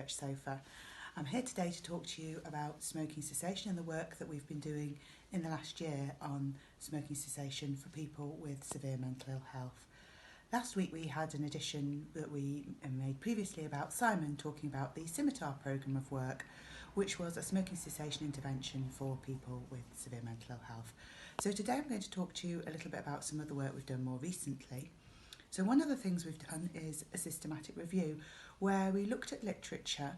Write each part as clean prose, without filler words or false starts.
Research Sofa. I'm here today to talk to you about smoking cessation and the work that we've been doing in the last year on smoking cessation for people with severe mental ill health. Last week we had an edition that we made previously about Simon talking about the Scimitar programme of work, which was a smoking cessation intervention for people with severe mental ill health. So today I'm going to talk to you a little bit about some of the work we've done more recently. So one of the things we've done is a systematic review where we looked at literature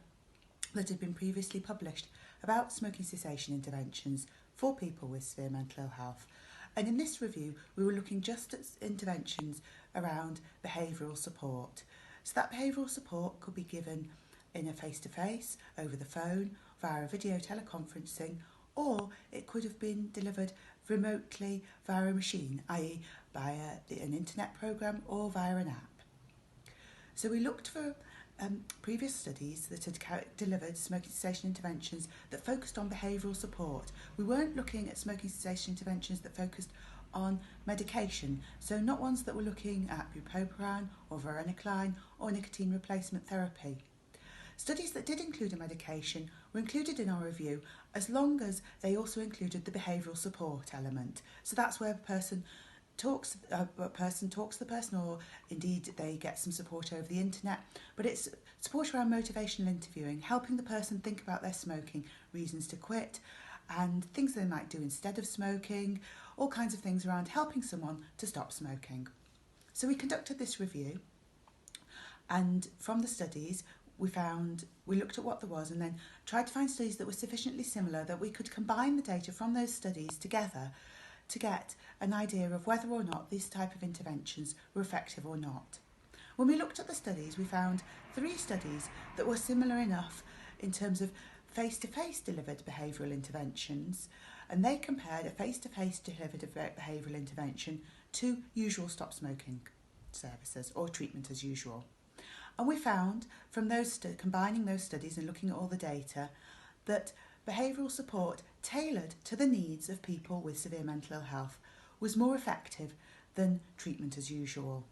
that had been previously published about smoking cessation interventions for people with severe mental ill health. And in this review, we were looking just at interventions around behavioural support. So that behavioural support could be given in a face-to-face, over the phone, via a video teleconferencing, or it could have been delivered remotely via a machine, i.e. via an internet programme or via an app. So we looked for previous studies that had delivered smoking cessation interventions that focused on behavioural support. We weren't looking at smoking cessation interventions that focused on medication, so not ones that were looking at bupropion or varenicline or nicotine replacement therapy. Studies that did include a medication were included in our review as long as they also included the behavioural support element. So that's where a person talks to the person, or indeed they get some support over the internet, but it's support around motivational interviewing, helping the person think about their smoking, reasons to quit and things they might do instead of smoking, all kinds of things around helping someone to stop smoking. So we conducted this review, and from the studies we looked at what there was and then tried to find studies that were sufficiently similar that we could combine the data from those studies together to get an idea of whether or not these type of interventions were effective or not. When we looked at the studies, we found 3 studies that were similar enough in terms of face-to-face delivered behavioural interventions, and they compared a face-to-face delivered behavioural intervention to usual stop smoking services or treatment as usual. And we found from those combining those studies and looking at all the data that behavioural support tailored to the needs of people with severe mental ill health was more effective than treatment as usual.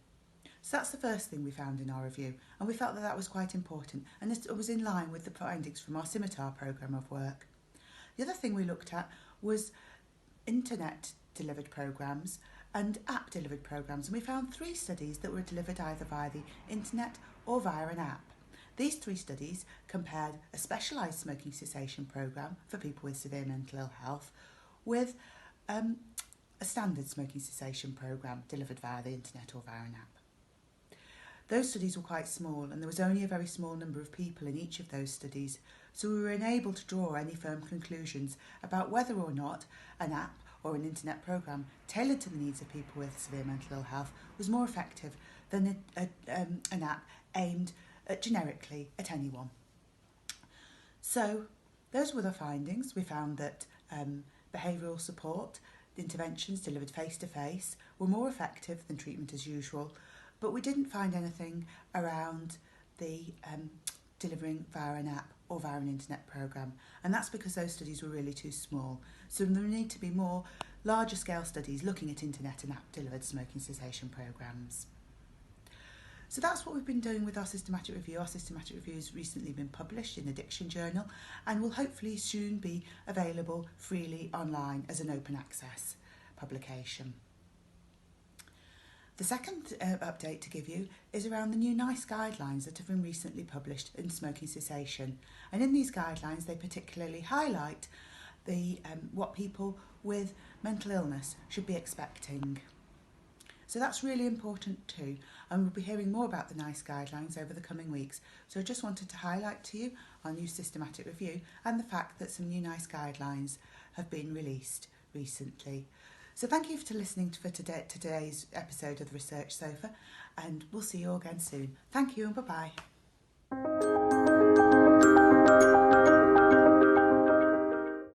So that's the first thing we found in our review, and we felt that that was quite important, and it was in line with the findings from our Scimitar programme of work. The other thing we looked at was internet delivered programmes and app delivered programmes, and we found 3 studies that were delivered either via the internet or via an app. These 3 studies compared a specialised smoking cessation programme for people with severe mental ill health with a standard smoking cessation programme delivered via the internet or via an app. Those studies were quite small, and there was only a very small number of people in each of those studies, so we were unable to draw any firm conclusions about whether or not an app or an internet programme tailored to the needs of people with severe mental ill health was more effective than an app aimed generically at anyone. So those were the findings. We found that behavioural support interventions delivered face-to-face were more effective than treatment as usual, but we didn't find anything around the delivering via an app or via an internet programme, and that's because those studies were really too small. So there need to be more larger scale studies looking at internet and app delivered smoking cessation programmes. So that's what we've been doing with our systematic review. Our systematic review has recently been published in Addiction Journal and will hopefully soon be available freely online as an open access publication. The second update to give you is around the new NICE guidelines that have been recently published in smoking cessation. And in these guidelines, they particularly highlight what people with mental illness should be expecting. So that's really important too, and we'll be hearing more about the NICE guidelines over the coming weeks. So I just wanted to highlight to you our new systematic review and the fact that some new NICE guidelines have been released recently. So thank you for listening to today's episode of the Research Sofa, and we'll see you all again soon. Thank you and bye-bye.